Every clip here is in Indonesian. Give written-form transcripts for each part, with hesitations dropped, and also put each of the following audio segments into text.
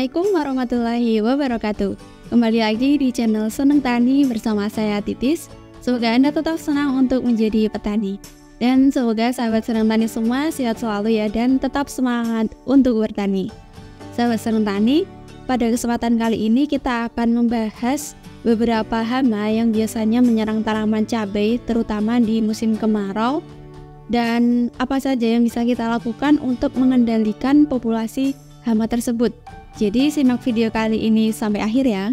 Assalamualaikum warahmatullahi wabarakatuh. Kembali lagi di channel Seneng Tani bersama saya Titis. Semoga Anda tetap senang untuk menjadi petani. Dan semoga sahabat Seneng Tani semua sehat selalu ya, dan tetap semangat untuk bertani. Sahabat Seneng Tani, pada kesempatan kali ini kita akan membahas beberapa hama yang biasanya menyerang tanaman cabai terutama di musim kemarau, dan apa saja yang bisa kita lakukan untuk mengendalikan populasi hama tersebut. Jadi simak video kali ini sampai akhir ya.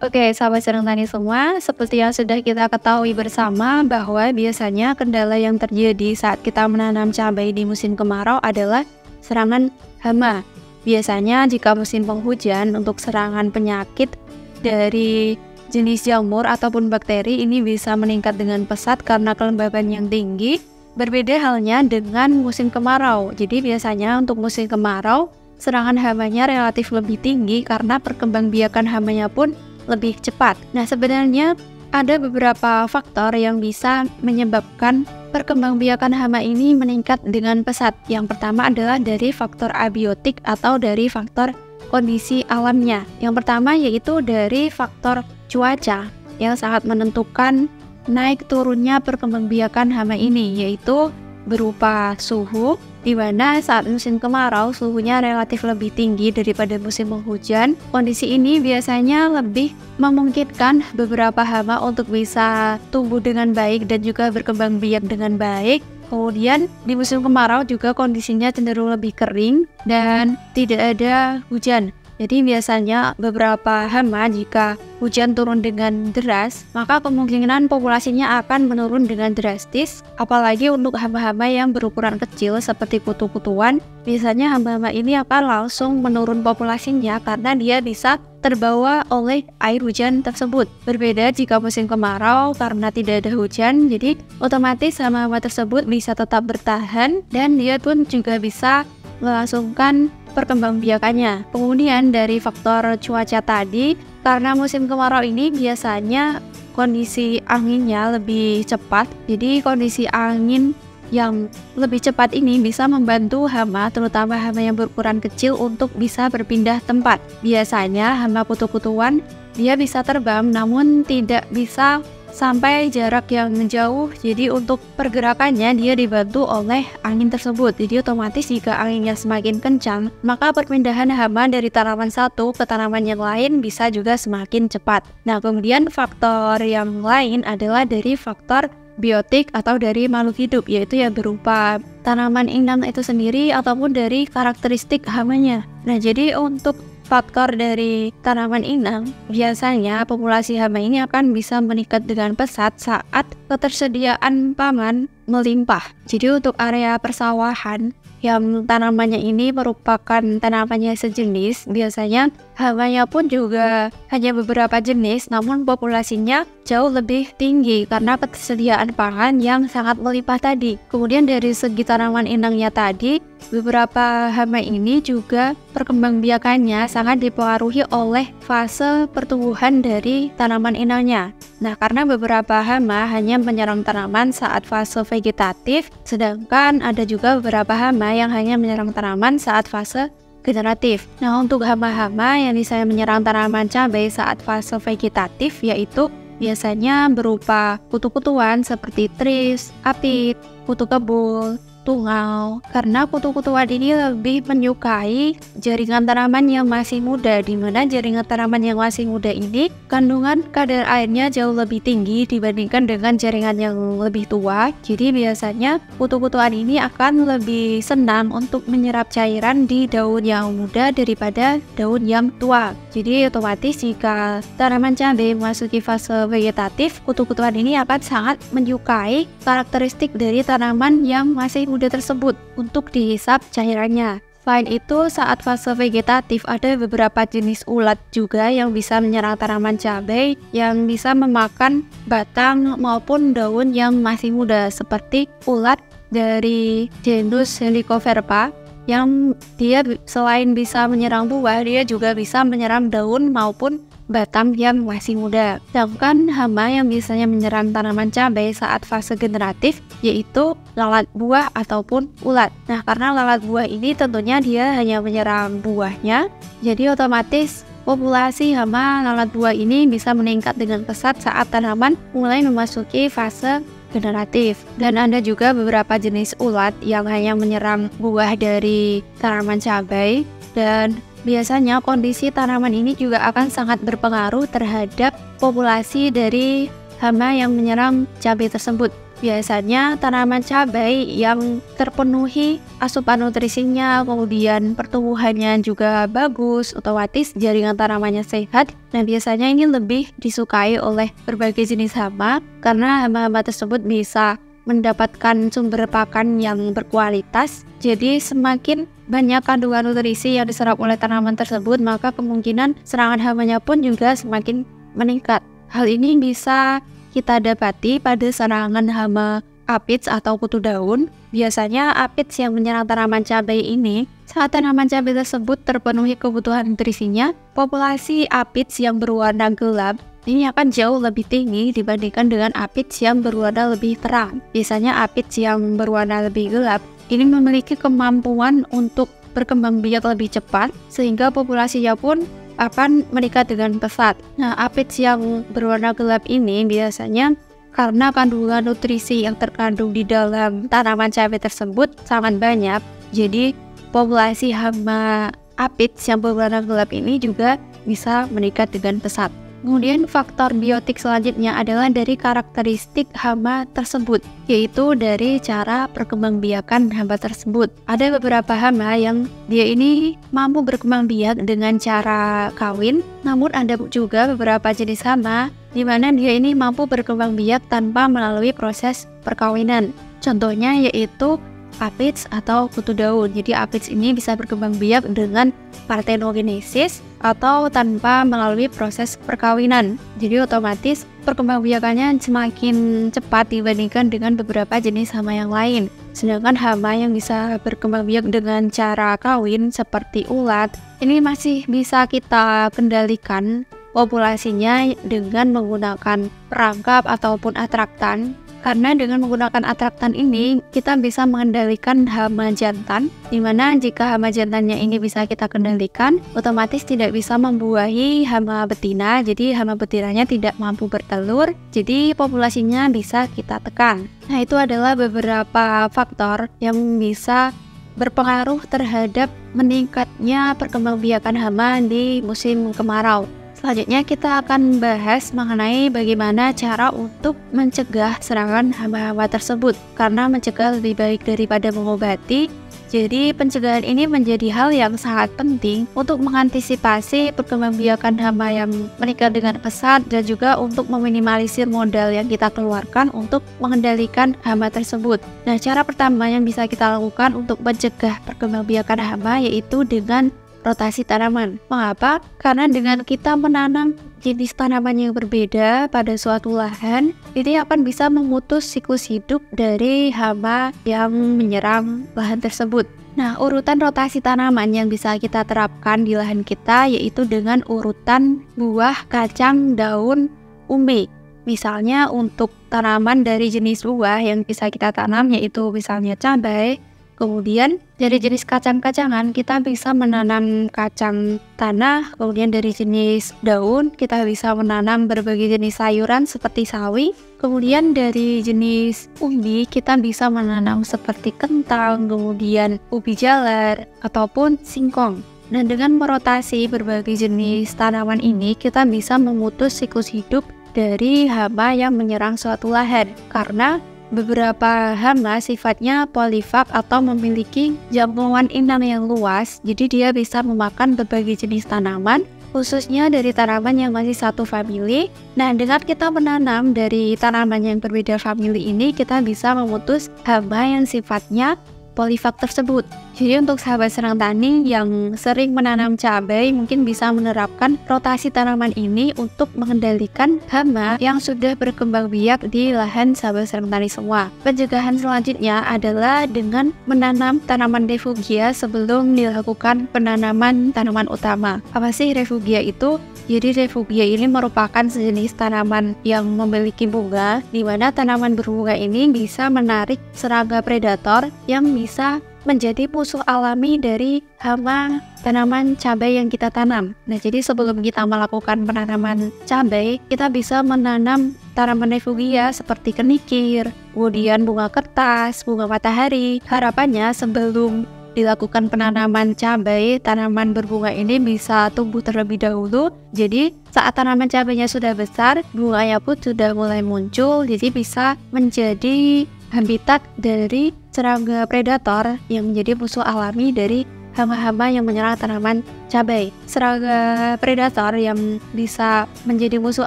Oke, sahabat Seneng Tani semua, seperti yang sudah kita ketahui bersama bahwa biasanya kendala yang terjadi saat kita menanam cabai di musim kemarau adalah serangan hama. Biasanya jika musim penghujan, untuk serangan penyakit dari jenis jamur ataupun bakteri ini bisa meningkat dengan pesat karena kelembaban yang tinggi. Berbeda halnya dengan musim kemarau. Jadi biasanya untuk musim kemarau serangan hamanya relatif lebih tinggi karena perkembangbiakan hamanya pun lebih cepat. Nah, sebenarnya ada beberapa faktor yang bisa menyebabkan perkembangbiakan hama ini meningkat dengan pesat. Yang pertama adalah dari faktor abiotik atau dari faktor kondisi alamnya. Yang pertama yaitu dari faktor cuaca yang sangat menentukan naik turunnya perkembangbiakan hama ini, yaitu berupa suhu, di mana saat musim kemarau suhunya relatif lebih tinggi daripada musim penghujan. Kondisi ini biasanya lebih memungkinkan beberapa hama untuk bisa tumbuh dengan baik dan juga berkembang biak dengan baik. Kemudian di musim kemarau juga kondisinya cenderung lebih kering dan tidak ada hujan. Jadi biasanya beberapa hama jika hujan turun dengan deras, maka kemungkinan populasinya akan menurun dengan drastis. Apalagi untuk hama-hama yang berukuran kecil seperti kutu-kutuan, biasanya hama-hama ini akan langsung menurun populasinya karena dia bisa terbawa oleh air hujan tersebut. Berbeda jika musim kemarau karena tidak ada hujan, jadi otomatis hama-hama tersebut bisa tetap bertahan dan dia pun juga bisa melangsungkan perkembangbiakannya. Kemudian dari faktor cuaca tadi, karena musim kemarau ini biasanya kondisi anginnya lebih cepat, jadi kondisi angin yang lebih cepat ini bisa membantu hama, terutama hama yang berukuran kecil, untuk bisa berpindah tempat. Biasanya hama kutu-kutuan dia bisa terbang namun tidak bisa sampai jarak yang jauh, jadi untuk pergerakannya dia dibantu oleh angin tersebut. Jadi otomatis jika anginnya semakin kencang, maka perpindahan hama dari tanaman satu ke tanaman yang lain bisa juga semakin cepat. Nah, kemudian faktor yang lain adalah dari faktor biotik atau dari makhluk hidup, yaitu yang berupa tanaman inang itu sendiri ataupun dari karakteristik hamanya. Nah, jadi untuk faktor dari tanaman inang, biasanya populasi hama ini akan bisa meningkat dengan pesat saat ketersediaan pangan melimpah. Jadi untuk area persawahan yang tanamannya ini merupakan tanamannya sejenis, biasanya hamanya pun juga hanya beberapa jenis, namun populasinya jauh lebih tinggi karena ketersediaan pangan yang sangat melimpah tadi. Kemudian dari segi tanaman inangnya tadi, beberapa hama ini juga perkembangbiakannya sangat dipengaruhi oleh fase pertumbuhan dari tanaman inangnya. Nah, karena beberapa hama hanya menyerang tanaman saat fase vegetatif, sedangkan ada juga beberapa hama yang hanya menyerang tanaman saat fase generatif. Nah, untuk hama-hama yang bisa menyerang tanaman cabai saat fase vegetatif, yaitu biasanya berupa kutu-kutuan seperti tris, apit, kutu kebul, tungau. Karena kutu-kutuan ini lebih menyukai jaringan tanaman yang masih muda, di mana jaringan tanaman yang masih muda ini kandungan kadar airnya jauh lebih tinggi dibandingkan dengan jaringan yang lebih tua. Jadi biasanya kutu-kutuan ini akan lebih senang untuk menyerap cairan di daun yang muda daripada daun yang tua. Jadi otomatis jika tanaman cabai memasuki fase vegetatif, kutu-kutuan ini akan sangat menyukai karakteristik dari tanaman yang masih muda tersebut untuk dihisap cairannya. Selain itu, saat fase vegetatif ada beberapa jenis ulat juga yang bisa menyerang tanaman cabai yang bisa memakan batang maupun daun yang masih muda, seperti ulat dari genus Helicoverpa yang dia selain bisa menyerang buah, dia juga bisa menyerang daun maupun batang yang masih muda. Sedangkan hama yang biasanya menyerang tanaman cabai saat fase generatif yaitu lalat buah ataupun ulat. Nah, karena lalat buah ini tentunya dia hanya menyerang buahnya, jadi otomatis populasi hama lalat buah ini bisa meningkat dengan pesat saat tanaman mulai memasuki fase generatif. Dan ada juga beberapa jenis ulat yang hanya menyerang buah dari tanaman cabai, dan biasanya kondisi tanaman ini juga akan sangat berpengaruh terhadap populasi dari hama yang menyerang cabai tersebut. Biasanya tanaman cabai yang terpenuhi asupan nutrisinya, kemudian pertumbuhannya juga bagus, otomatis jaringan tanamannya sehat. Nah, biasanya ini lebih disukai oleh berbagai jenis hama karena hama-hama tersebut bisa mendapatkan sumber pakan yang berkualitas. Jadi semakin banyak kandungan nutrisi yang diserap oleh tanaman tersebut, maka kemungkinan serangan hamanya pun juga semakin meningkat. Hal ini bisa kita dapati pada serangan hama aphids atau kutu daun. Biasanya aphids yang menyerang tanaman cabai ini, saat tanaman cabai tersebut terpenuhi kebutuhan nutrisinya, populasi aphids yang berwarna gelap ini akan jauh lebih tinggi dibandingkan dengan aphids yang berwarna lebih terang. Biasanya aphids yang berwarna lebih gelap ini memiliki kemampuan untuk berkembang biak lebih cepat, sehingga populasinya pun akan meningkat dengan pesat. Nah, aphids yang berwarna gelap ini biasanya karena kandungan nutrisi yang terkandung di dalam tanaman cabai tersebut sangat banyak, jadi populasi hama aphids yang berwarna gelap ini juga bisa meningkat dengan pesat. Kemudian faktor biotik selanjutnya adalah dari karakteristik hama tersebut, yaitu dari cara perkembangbiakan hama tersebut. Ada beberapa hama yang dia ini mampu berkembang biak dengan cara kawin, namun ada juga beberapa jenis hama di mana dia ini mampu berkembang biak tanpa melalui proses perkawinan. Contohnya yaitu aphids atau kutu daun. Jadi aphids ini bisa berkembang biak dengan parthenogenesis atau tanpa melalui proses perkawinan. Jadi otomatis perkembangbiakannya semakin cepat dibandingkan dengan beberapa jenis hama yang lain. Sedangkan hama yang bisa berkembang biak dengan cara kawin seperti ulat, ini masih bisa kita kendalikan populasinya dengan menggunakan perangkap ataupun atraktan. Karena dengan menggunakan atraktan ini, kita bisa mengendalikan hama jantan, di mana jika hama jantannya ini bisa kita kendalikan, otomatis tidak bisa membuahi hama betina, jadi hama betinanya tidak mampu bertelur, jadi populasinya bisa kita tekan. Nah, itu adalah beberapa faktor yang bisa berpengaruh terhadap meningkatnya perkembangbiakan hama di musim kemarau. Selanjutnya kita akan bahas mengenai bagaimana cara untuk mencegah serangan hama-hama tersebut. Karena mencegah lebih baik daripada mengobati, jadi pencegahan ini menjadi hal yang sangat penting untuk mengantisipasi perkembangbiakan hama yang meningkat dengan pesat dan juga untuk meminimalisir modal yang kita keluarkan untuk mengendalikan hama tersebut. Nah, cara pertama yang bisa kita lakukan untuk mencegah perkembangbiakan hama yaitu dengan rotasi tanaman. Mengapa? Karena dengan kita menanam jenis tanaman yang berbeda pada suatu lahan, ini akan bisa memutus siklus hidup dari hama yang menyerang lahan tersebut. Nah, urutan rotasi tanaman yang bisa kita terapkan di lahan kita yaitu dengan urutan buah, kacang, daun, umbi. Misalnya untuk tanaman dari jenis buah yang bisa kita tanam yaitu misalnya cabai. Kemudian dari jenis kacang-kacangan kita bisa menanam kacang tanah, kemudian dari jenis daun kita bisa menanam berbagai jenis sayuran seperti sawi, kemudian dari jenis umbi kita bisa menanam seperti kentang, kemudian ubi jalar ataupun singkong. Dan dengan merotasi berbagai jenis tanaman ini kita bisa memutus siklus hidup dari hama yang menyerang suatu lahan, karena beberapa hama sifatnya polifag atau memiliki jangkauan inang yang luas, jadi dia bisa memakan berbagai jenis tanaman, khususnya dari tanaman yang masih satu famili. Nah, dengan kita menanam dari tanaman yang berbeda famili ini, kita bisa memutus hama yang sifatnya polifag tersebut. Jadi untuk sahabat serang tani yang sering menanam cabai mungkin bisa menerapkan rotasi tanaman ini untuk mengendalikan hama yang sudah berkembang biak di lahan sahabat serang tani semua. Pencegahan selanjutnya adalah dengan menanam tanaman refugia sebelum dilakukan penanaman tanaman utama. Apa sih refugia itu? Jadi refugia ini merupakan sejenis tanaman yang memiliki bunga, di mana tanaman berbunga ini bisa menarik serangga predator yang bisa menjadi musuh alami dari hama tanaman cabai yang kita tanam. Nah, jadi sebelum kita melakukan penanaman cabai, kita bisa menanam tanaman refugia seperti kenikir, kemudian bunga kertas, bunga matahari. Harapannya sebelum dilakukan penanaman cabai, tanaman berbunga ini bisa tumbuh terlebih dahulu. Jadi saat tanaman cabainya sudah besar, bunganya pun sudah mulai muncul, jadi bisa menjadi habitat dari serangga predator yang menjadi musuh alami dari hama-hama yang menyerang tanaman cabai. Serangga predator yang bisa menjadi musuh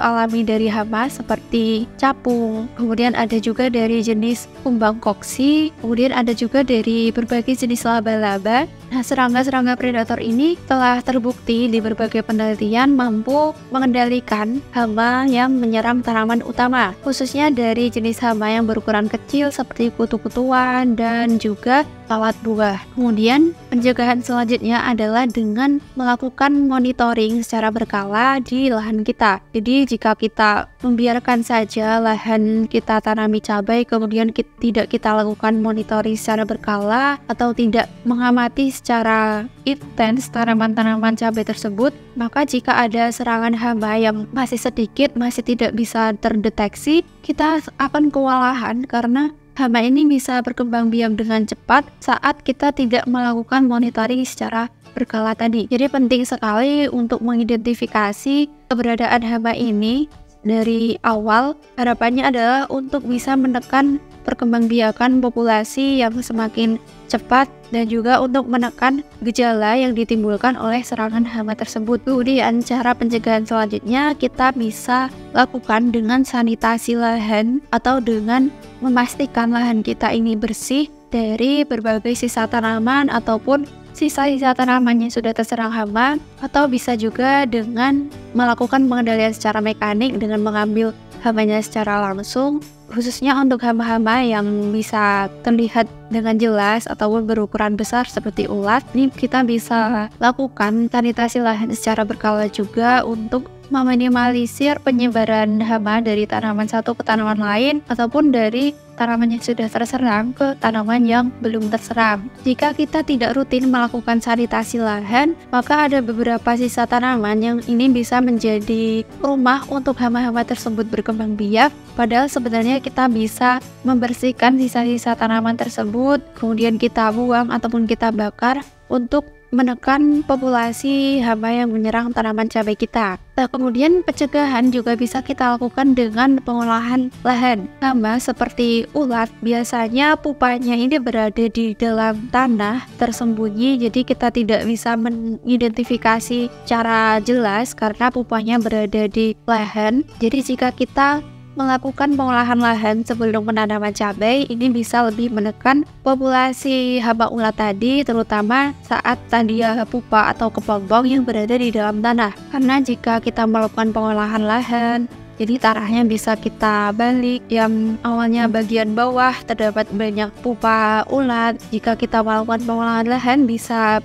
alami dari hama seperti capung, kemudian ada juga dari jenis kumbang koksi, kemudian ada juga dari berbagai jenis laba-laba. Nah, serangga-serangga predator ini telah terbukti di berbagai penelitian mampu mengendalikan hama yang menyerang tanaman utama, khususnya dari jenis hama yang berukuran kecil seperti kutu-kutuan dan juga lalat buah. Kemudian pencegahan selanjutnya adalah dengan melakukan monitoring secara berkala di lahan kita. Jadi jika kita membiarkan saja lahan kita tanami cabai, kemudian tidak kita lakukan monitoring secara berkala atau tidak mengamati secara intens tanaman-tanaman cabai tersebut, maka jika ada serangan hama yang masih sedikit, masih tidak bisa terdeteksi, kita akan kewalahan karena hama ini bisa berkembang biak dengan cepat saat kita tidak melakukan monitoring secara berkala tadi. Jadi penting sekali untuk mengidentifikasi keberadaan hama ini dari awal. Harapannya adalah untuk bisa menekan perkembangbiakan populasi yang semakin cepat dan juga untuk menekan gejala yang ditimbulkan oleh serangan hama tersebut. Kemudian cara pencegahan selanjutnya kita bisa lakukan dengan sanitasi lahan atau dengan memastikan lahan kita ini bersih dari berbagai sisa tanaman ataupun sisa-sisa tanaman yang sudah terserang hama, atau bisa juga dengan melakukan pengendalian secara mekanik dengan mengambil hamanya secara langsung, khususnya untuk hama-hama yang bisa terlihat dengan jelas ataupun berukuran besar seperti ulat. Ini kita bisa lakukan sanitasi lahan secara berkala juga untuk meminimalisir penyebaran hama dari tanaman satu ke tanaman lain ataupun dari tanaman yang sudah terserang ke tanaman yang belum terserang. Jika kita tidak rutin melakukan sanitasi lahan, maka ada beberapa sisa tanaman yang ini bisa menjadi rumah untuk hama-hama tersebut berkembang biak. Padahal sebenarnya kita bisa membersihkan sisa-sisa tanaman tersebut, kemudian kita buang ataupun kita bakar untuk menekan populasi hama yang menyerang tanaman cabai kita. Nah, kemudian pencegahan juga bisa kita lakukan dengan pengolahan lahan. Hama seperti ulat biasanya pupanya ini berada di dalam tanah tersembunyi, jadi kita tidak bisa mengidentifikasi secara jelas karena pupanya berada di lahan. Jadi jika kita melakukan pengolahan lahan sebelum penanaman cabai, ini bisa lebih menekan populasi hama ulat tadi, terutama saat stadia pupa atau kepompong yang berada di dalam tanah. Karena jika kita melakukan pengolahan lahan, jadi tarahnya bisa kita balik, yang awalnya bagian bawah terdapat banyak pupa ulat, jika kita melakukan pengolahan lahan bisa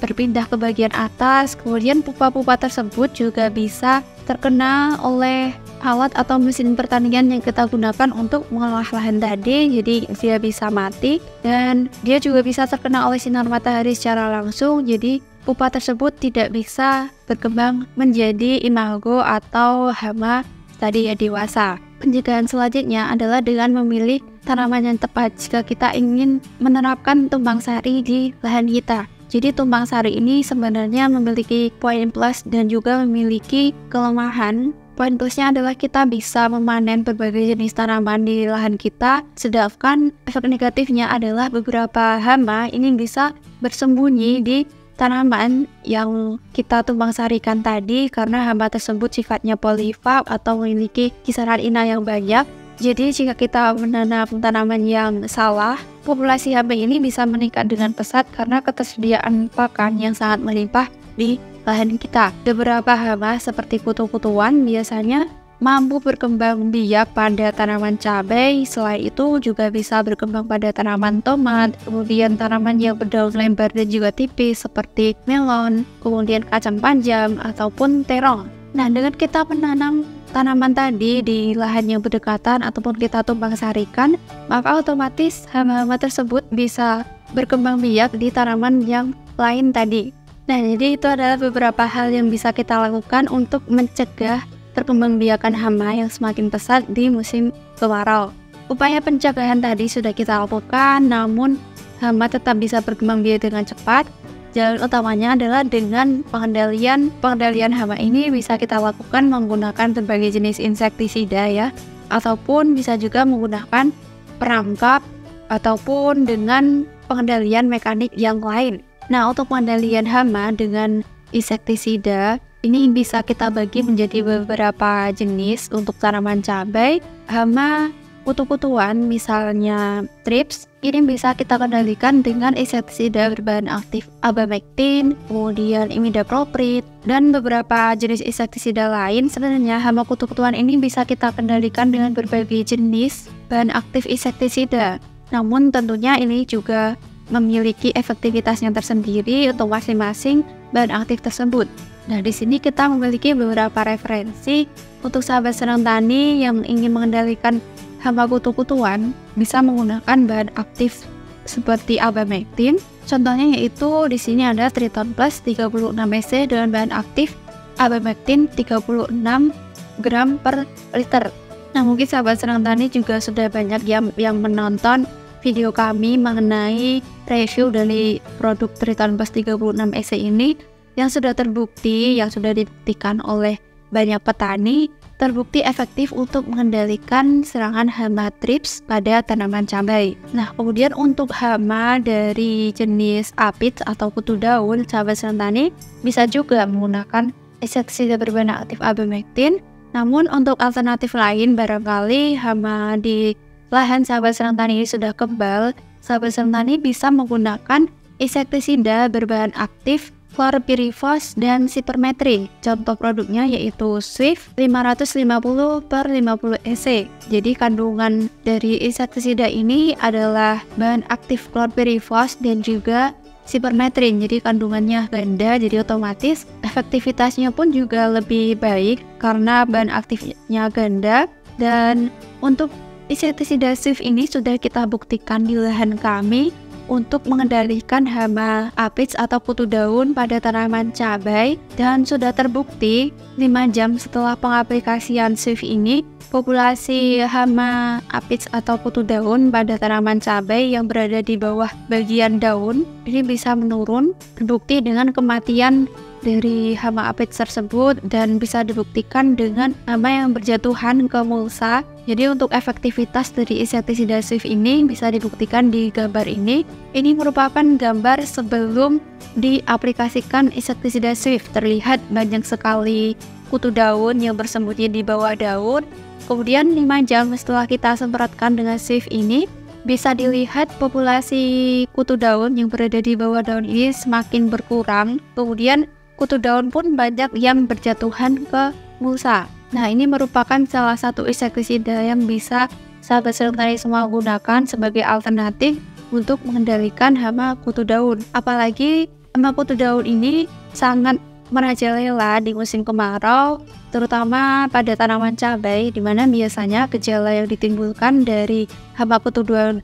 berpindah ke bagian atas. Kemudian pupa-pupa tersebut juga bisa terkena oleh alat atau mesin pertanian yang kita gunakan untuk mengolah lahan tadi, jadi dia bisa mati dan dia juga bisa terkena oleh sinar matahari secara langsung, jadi pupa tersebut tidak bisa berkembang menjadi imago atau hama stadium dewasa. Pencegahan selanjutnya adalah dengan memilih tanaman yang tepat jika kita ingin menerapkan tumpang sari di lahan kita. Jadi tumpang sari ini sebenarnya memiliki poin plus dan juga memiliki kelemahan. Poin plusnya adalah kita bisa memanen berbagai jenis tanaman di lahan kita, sedangkan efek negatifnya adalah beberapa hama ini bisa bersembunyi di tanaman yang kita tumpang sarikan tadi karena hama tersebut sifatnya polifag atau memiliki kisaran inang yang banyak. Jadi jika kita menanam tanaman yang salah, populasi hama ini bisa meningkat dengan pesat karena ketersediaan pakan yang sangat melimpah di lahan kita. Beberapa hama seperti kutu-kutuan biasanya mampu berkembang biak pada tanaman cabai. Selain itu juga bisa berkembang pada tanaman tomat, kemudian tanaman yang berdaun lebar dan juga tipis seperti melon, kemudian kacang panjang ataupun terong. Nah, dengan kita menanam tanaman tadi di lahan yang berdekatan ataupun kita tumpang sarikan, maka otomatis hama-hama tersebut bisa berkembang biak di tanaman yang lain tadi. Nah, jadi itu adalah beberapa hal yang bisa kita lakukan untuk mencegah perkembangbiakan hama yang semakin pesat di musim kemarau. Upaya pencegahan tadi sudah kita lakukan, namun hama tetap bisa berkembang biak dengan cepat. Jalan utamanya adalah dengan pengendalian hama ini bisa kita lakukan menggunakan berbagai jenis insektisida ya, ataupun bisa juga menggunakan perangkap ataupun dengan pengendalian mekanik yang lain. Nah, untuk pengendalian hama dengan insektisida ini bisa kita bagi menjadi beberapa jenis. Untuk tanaman cabai, hama kutu-kutuan misalnya thrips, ini bisa kita kendalikan dengan insektisida berbahan aktif abamectin, kemudian imidacloprid, dan beberapa jenis insektisida lain. Sebenarnya hama kutu-kutuan ini bisa kita kendalikan dengan berbagai jenis bahan aktif insektisida. Namun tentunya ini juga memiliki efektivitasnya tersendiri untuk masing-masing bahan aktif tersebut. Nah, di sini kita memiliki beberapa referensi untuk sahabat senang tani yang ingin mengendalikan hama kutu-kutuan bisa menggunakan bahan aktif seperti abamectin. Contohnya yaitu di sini ada Triton Plus 36 EC dengan bahan aktif abamectin 36 gram per liter. Nah, mungkin sahabat senang tani juga sudah banyak yang menonton video kami mengenai review dari produk Triton Plus 36 EC ini yang sudah terbukti, yang sudah dibuktikan oleh banyak petani, terbukti efektif untuk mengendalikan serangan hama thrips pada tanaman cabai. Nah, kemudian untuk hama dari jenis aphids atau kutu daun, sahabat senang tani bisa juga menggunakan insektisida berbahan aktif abamectin. Namun untuk alternatif lain, barangkali hama di lahan sahabat senang tani ini sudah kebal, sahabat senang tani bisa menggunakan insektisida berbahan aktif chlorpyrifos dan cypermethrin. Contoh produknya yaitu Swift 550 per 50 EC. Jadi kandungan dari insektisida ini adalah bahan aktif chlorpyrifos dan juga cypermethrin. Jadi kandungannya ganda, jadi otomatis efektivitasnya pun juga lebih baik karena bahan aktifnya ganda. Dan untuk insektisida Swift ini sudah kita buktikan di lahan kami untuk mengendalikan hama aphids atau kutu daun pada tanaman cabai, dan sudah terbukti 5 jam setelah pengaplikasian Swift ini populasi hama aphids atau kutu daun pada tanaman cabai yang berada di bawah bagian daun ini bisa menurun, terbukti dengan kematian dari hama aphids tersebut dan bisa dibuktikan dengan hama yang berjatuhan ke mulsa. Jadi untuk efektivitas dari insektisida Swift ini bisa dibuktikan di gambar ini. Ini merupakan gambar sebelum diaplikasikan insektisida Swift. Terlihat banyak sekali kutu daun yang bersembunyi di bawah daun. Kemudian 5 jam setelah kita semprotkan dengan Swift ini, bisa dilihat populasi kutu daun yang berada di bawah daun ini semakin berkurang. Kemudian kutu daun pun banyak yang berjatuhan ke mulsa. Nah, ini merupakan salah satu insektisida yang bisa sahabat senang tani semua gunakan sebagai alternatif untuk mengendalikan hama kutu daun. Apalagi hama kutu daun ini sangat merajalela di musim kemarau, terutama pada tanaman cabai, di mana biasanya gejala yang ditimbulkan dari hama kutu daun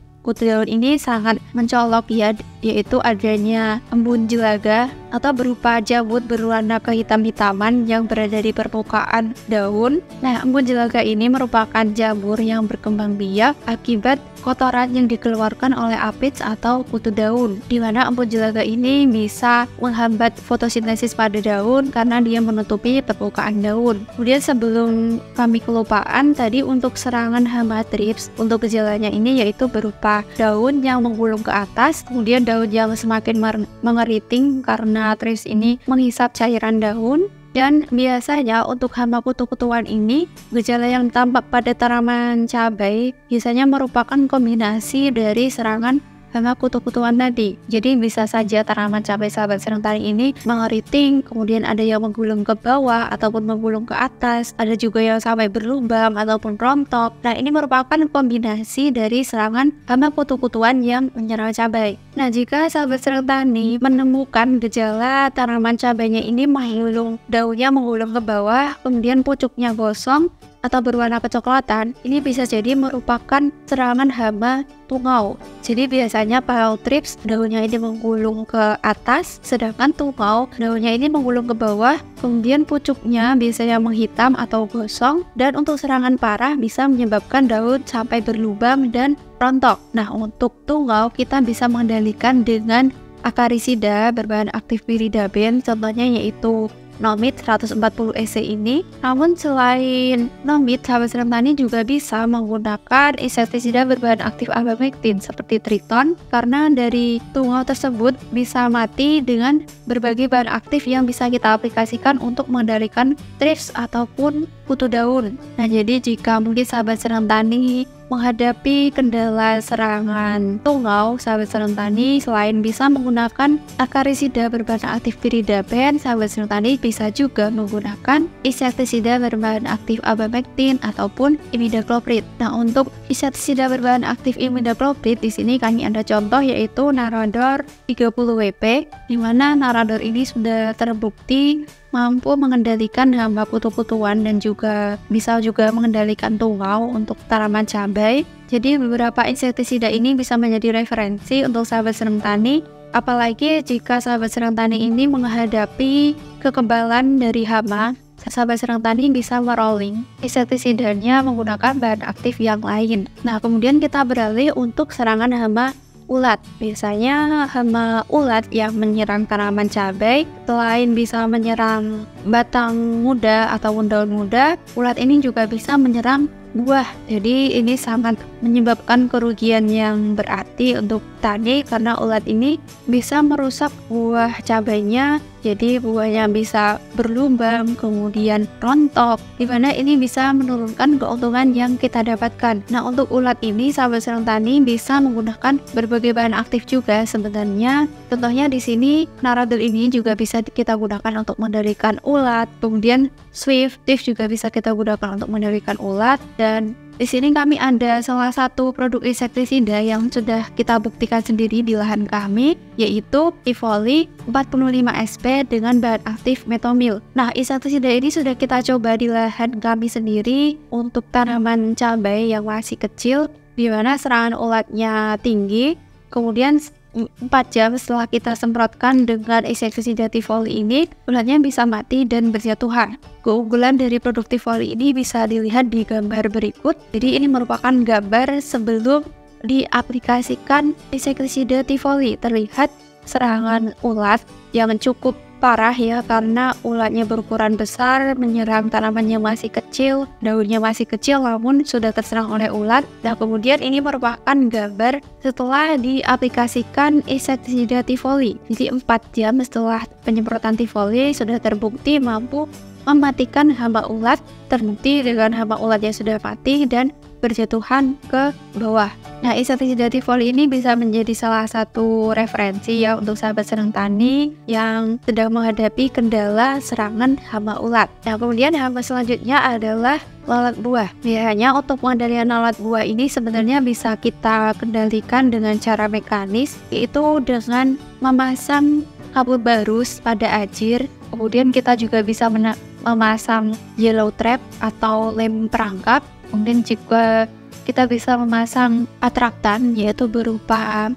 ini sangat mencolok ya, yaitu adanya embun jelaga atau berupa jamur berwarna kehitam-hitaman yang berada di permukaan daun. Nah, embun jelaga ini merupakan jamur yang berkembang biak akibat kotoran yang dikeluarkan oleh aphids atau kutu daun, di mana embun jelaga ini bisa menghambat fotosintesis pada daun karena dia menutupi permukaan daun. Kemudian sebelum kami kelupaan tadi, untuk serangan hama thrips, untuk gejalanya ini yaitu berupa daun yang menggulung ke atas, kemudian daun yang semakin mengeriting karena thrips ini menghisap cairan daun. Dan biasanya untuk hama kutu-kutuan ini, gejala yang tampak pada tanaman cabai biasanya merupakan kombinasi dari serangan hama kutu-kutuan tadi. Jadi bisa saja tanaman cabai sahabat Sarang Tani ini mengeriting, kemudian ada yang menggulung ke bawah ataupun menggulung ke atas, ada juga yang sampai berlubang ataupun rontok. Nah, ini merupakan kombinasi dari serangan hama kutu-kutuan yang menyerang cabai. Nah, jika sahabat Sarang Tani menemukan gejala tanaman cabainya ini menggulung, daunnya menggulung ke bawah, kemudian pucuknya gosong atau berwarna kecoklatan, ini bisa jadi merupakan serangan hama tungau. Jadi biasanya pile thrips daunnya ini menggulung ke atas, sedangkan tungau daunnya ini menggulung ke bawah, kemudian pucuknya biasanya menghitam atau gosong, dan untuk serangan parah bisa menyebabkan daun sampai berlubang dan rontok. Nah, untuk tungau kita bisa mengendalikan dengan akarisida berbahan aktif piridaben, contohnya yaitu Nomit 140 EC ini. Namun selain Nomit, sahabat Sarang Tani juga bisa menggunakan insektisida berbahan aktif abamectin seperti Triton, karena dari tungau tersebut bisa mati dengan berbagai bahan aktif yang bisa kita aplikasikan untuk mengendalikan thrips ataupun kutu daun. Nah, jadi jika mungkin sahabat Sarang Tani menghadapi kendala serangan tungau, sahabat Sarang Tani selain bisa menggunakan akarisida berbahan aktif piridaben, sahabat Sarang Tani bisa juga menggunakan insektisida berbahan aktif abamectin ataupun imidacloprid. Nah, untuk insektisida berbahan aktif imidacloprid di sini kami ada contoh yaitu Narador 30 WP, di mana Narador ini sudah terbukti mampu mengendalikan hama kutu-kutuan dan juga bisa juga mengendalikan tungau untuk tanaman cabai. Jadi beberapa insektisida ini bisa menjadi referensi untuk sahabat Sarang Tani, apalagi jika sahabat Sarang Tani ini menghadapi kekebalan dari hama. Sahabat Sarang Tani bisa merolling insektisidanya menggunakan bahan aktif yang lain. Nah, kemudian kita beralih untuk serangan hama ulat. Biasanya hama ulat yang menyerang tanaman cabai, selain bisa menyerang batang muda ataupun daun muda, ulat ini juga bisa menyerang buah. Jadi ini sangat menyebabkan kerugian yang berarti untuk tani, karena ulat ini bisa merusak buah cabainya. Jadi buahnya bisa berlubang, kemudian rontok, dimana ini bisa menurunkan keuntungan yang kita dapatkan. Nah, untuk ulat ini sahabat Sarang Tani bisa menggunakan berbagai bahan aktif juga sebenarnya. Contohnya di sini Naradol ini juga bisa kita gunakan untuk mengendalikan ulat. Kemudian Swift juga bisa kita gunakan untuk mengendalikan ulat. Dan di sini kami ada salah satu produk insektisida yang sudah kita buktikan sendiri di lahan kami, yaitu Tivoli 45 SP dengan bahan aktif metomil. Nah, insektisida ini sudah kita coba di lahan kami sendiri untuk tanaman cabai yang masih kecil, di mana serangan ulatnya tinggi. Kemudian 4 jam setelah kita semprotkan dengan insektisida Tivoli ini, ulatnya bisa mati dan berjatuhan. Keunggulan dari produk Tivoli ini bisa dilihat di gambar berikut. Jadi ini merupakan gambar sebelum diaplikasikan insektisida Tivoli. Terlihat serangan ulat yang cukup parah ya, karena ulatnya berukuran besar, menyerang tanaman yang masih kecil, daunnya masih kecil namun sudah terserang oleh ulat. Nah, kemudian ini merupakan gambar setelah diaplikasikan insektisida Tivoli. Jadi 4 jam setelah penyemprotan Tivoli sudah terbukti mampu mematikan hama ulat, terbukti dengan hama ulat yang sudah mati dan berjatuhan ke bawah. Nah, insektisida Tivoli ini bisa menjadi salah satu referensi ya untuk sahabat Sarang Tani yang sedang menghadapi kendala serangan hama ulat. Nah, kemudian hama selanjutnya adalah lalat buah. Biasanya untuk pengendalian lalat buah ini sebenarnya bisa kita kendalikan dengan cara mekanis, yaitu dengan memasang kabut barus pada ajir. Kemudian kita juga bisa memasang yellow trap atau lem perangkap. Kemudian juga kita bisa memasang atraktan, yaitu berupa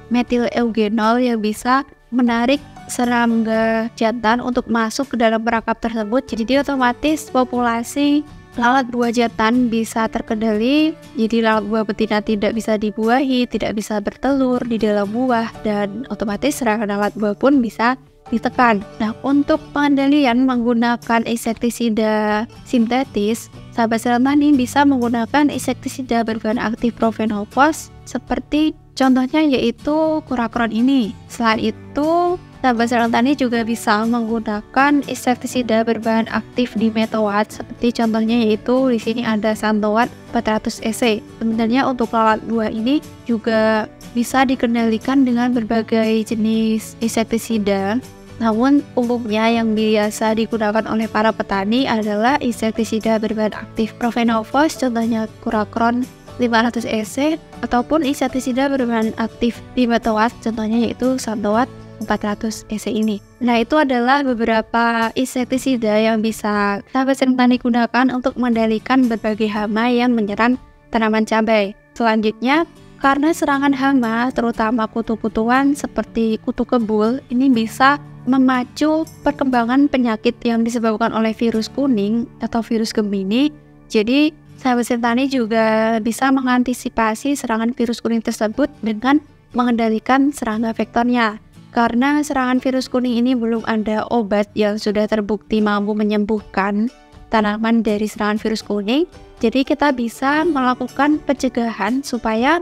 metil eugenol yang bisa menarik serangga jantan untuk masuk ke dalam perangkap tersebut. Jadi otomatis populasi lalat buah jantan bisa terkendali. Jadi lalat buah betina tidak bisa dibuahi, tidak bisa bertelur di dalam buah, dan otomatis serangan lalat buah pun bisa ditekan. Nah, untuk pengendalian menggunakan insektisida sintetis, sahabat Sarang Tani bisa menggunakan insektisida berbahan aktif profenolfos seperti contohnya yaitu Kurakron ini. Selain itu, Sahabat serang tani juga bisa menggunakan insektisida berbahan aktif dimetoat, seperti contohnya yaitu di sini ada Santoat 400 EC. Sebenarnya untuk lalat buah ini juga bisa dikendalikan dengan berbagai jenis insektisida. Namun umumnya yang biasa digunakan oleh para petani adalah insektisida berbahan aktif Profenofos, contohnya Kuracron 500 EC, ataupun insektisida berbahan aktif dimetoat, contohnya yaitu Santoat 400 EC ini. Nah, itu adalah beberapa insektisida yang bisa sahabat serang tani gunakan untuk mengendalikan berbagai hama yang menyerang tanaman cabai. Selanjutnya, karena serangan hama, terutama kutu-kutuan seperti kutu kebul, ini bisa memacu perkembangan penyakit yang disebabkan oleh virus kuning atau virus Gemini. Jadi, sahabat serang tani juga bisa mengantisipasi serangan virus kuning tersebut dengan mengendalikan serangga vektornya. Karena serangan virus kuning ini belum ada obat yang sudah terbukti mampu menyembuhkan tanaman dari serangan virus kuning, jadi kita bisa melakukan pencegahan supaya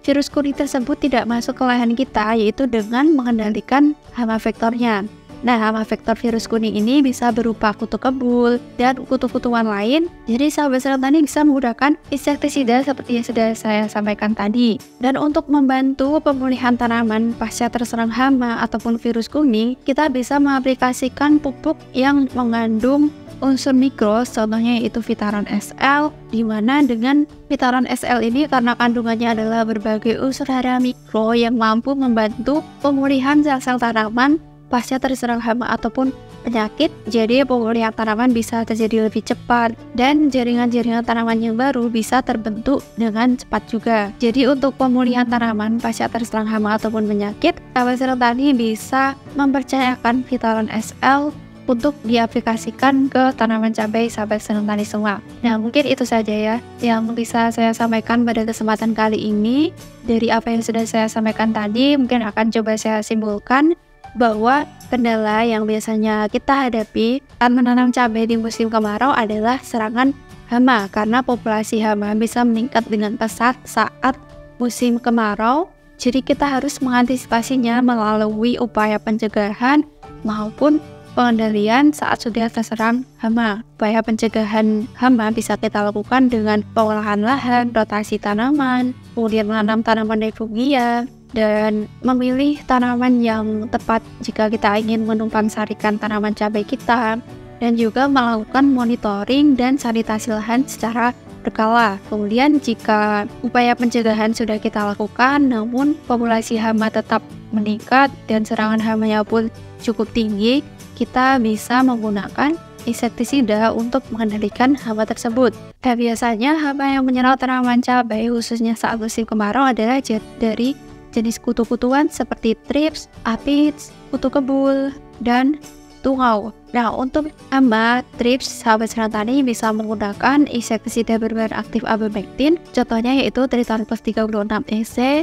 virus kuning tersebut tidak masuk ke lahan kita, yaitu dengan mengendalikan hama vektornya. Nah, hama vektor virus kuning ini bisa berupa kutu kebul dan kutu-kutuan lain. Jadi sahabat serang tani bisa menggunakan insektisida seperti yang sudah saya sampaikan tadi. Dan untuk membantu pemulihan tanaman pasca terserang hama ataupun virus kuning, kita bisa mengaplikasikan pupuk yang mengandung unsur mikro, contohnya yaitu Vitaron SL, di mana dengan Vitaron SL ini karena kandungannya adalah berbagai unsur hara mikro yang mampu membantu pemulihan sel-sel tanaman pasca terserang hama ataupun penyakit, jadi pemulihan tanaman bisa terjadi lebih cepat dan jaringan-jaringan tanaman yang baru bisa terbentuk dengan cepat juga. Jadi untuk pemulihan tanaman pasca terserang hama ataupun penyakit, sahabat serang tani bisa mempercayakan Vitaron SL untuk diaplikasikan ke tanaman cabai sahabat serang tani semua. Nah, mungkin itu saja ya yang bisa saya sampaikan pada kesempatan kali ini. Dari apa yang sudah saya sampaikan tadi, mungkin akan coba saya simpulkan bahwa kendala yang biasanya kita hadapi saat menanam cabai di musim kemarau adalah serangan hama, karena populasi hama bisa meningkat dengan pesat saat musim kemarau. Jadi kita harus mengantisipasinya melalui upaya pencegahan maupun pengendalian saat sudah terserang hama. Upaya pencegahan hama bisa kita lakukan dengan pengolahan lahan, rotasi tanaman, kemudian menanam tanaman refugia, dan memilih tanaman yang tepat jika kita ingin menumpang sarikan tanaman cabai kita, dan juga melakukan monitoring dan sanitasi lahan secara berkala. Kemudian jika upaya pencegahan sudah kita lakukan namun populasi hama tetap meningkat dan serangan hamanya pun cukup tinggi, kita bisa menggunakan insektisida untuk mengendalikan hama tersebut. Dan biasanya hama yang menyerang tanaman cabai khususnya saat musim kemarau adalah dari jenis kutu-kutuan seperti thrips, aphids, kutu kebul, dan tungau. Nah, untuk hama thrips, sahabat serang tani bisa menggunakan insektisida berbahan aktif abamectin, contohnya yaitu Triton Plus 36 EC.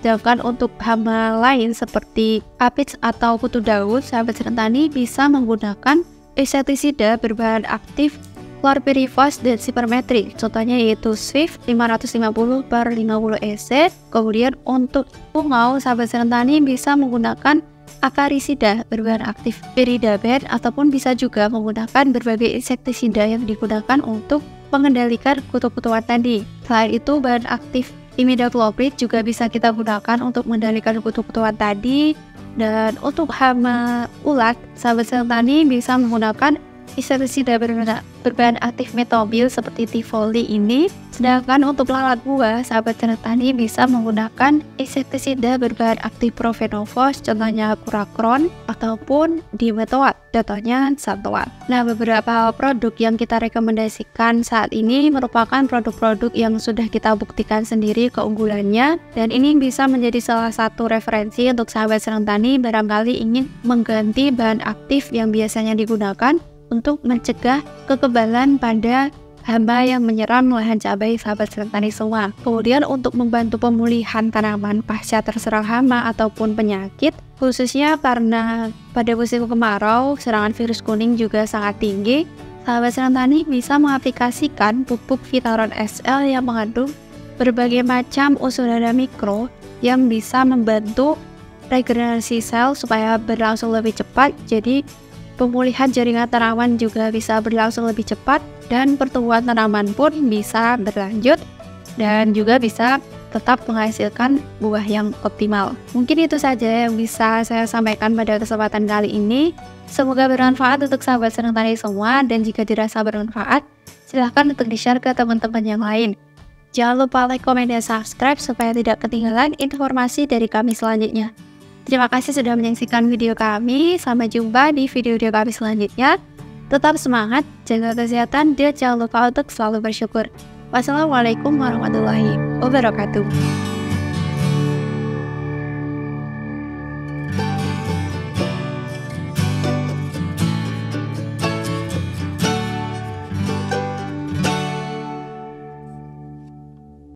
Sedangkan untuk hama lain seperti aphids atau kutu daun, sahabat serang tani bisa menggunakan insektisida berbahan aktif chlorpyrifos dan sipermetrik, contohnya yaitu Swift 550/50 EC. Kemudian untuk tungau, sahabat serang tani bisa menggunakan akarisida berbahan aktif Pyridaben ataupun bisa juga menggunakan berbagai insektisida yang digunakan untuk mengendalikan kutu-kutuan tadi. Selain itu, bahan aktif imidacloprid juga bisa kita gunakan untuk mengendalikan kutu-kutuan tadi. Dan untuk hama ulat, sahabat serang tani bisa menggunakan insektisida berbahan aktif metobil seperti tifoli ini. Sedangkan untuk lalat buah, sahabat serang tani bisa menggunakan insektisida berbahan aktif Profenofos, contohnya Kuracron ataupun dimetoat, contohnya Santoat. Nah, beberapa produk yang kita rekomendasikan saat ini merupakan produk-produk yang sudah kita buktikan sendiri keunggulannya, dan ini bisa menjadi salah satu referensi untuk sahabat serang tani barangkali ingin mengganti bahan aktif yang biasanya digunakan untuk mencegah kekebalan pada hama yang menyerang lahan cabai sahabat serang tani semua. Kemudian untuk membantu pemulihan tanaman pasca terserang hama ataupun penyakit, khususnya karena pada musim kemarau serangan virus kuning juga sangat tinggi, sahabat serang tani bisa mengaplikasikan pupuk Vitaron SL yang mengandung berbagai macam unsur hara mikro yang bisa membantu regenerasi sel supaya berlangsung lebih cepat. Jadi pemulihan jaringan tanaman juga bisa berlangsung lebih cepat dan pertumbuhan tanaman pun bisa berlanjut dan juga bisa tetap menghasilkan buah yang optimal. Mungkin itu saja yang bisa saya sampaikan pada kesempatan kali ini. Semoga bermanfaat untuk sahabat senang tani semua, dan jika dirasa bermanfaat, silahkan untuk di-share ke teman-teman yang lain. Jangan lupa like, komen, dan subscribe supaya tidak ketinggalan informasi dari kami selanjutnya. Terima kasih sudah menyaksikan video kami. Sampai jumpa di video-video kami selanjutnya. Tetap semangat, jaga kesehatan, dan jangan lupa untuk selalu bersyukur. Wassalamualaikum warahmatullahi wabarakatuh.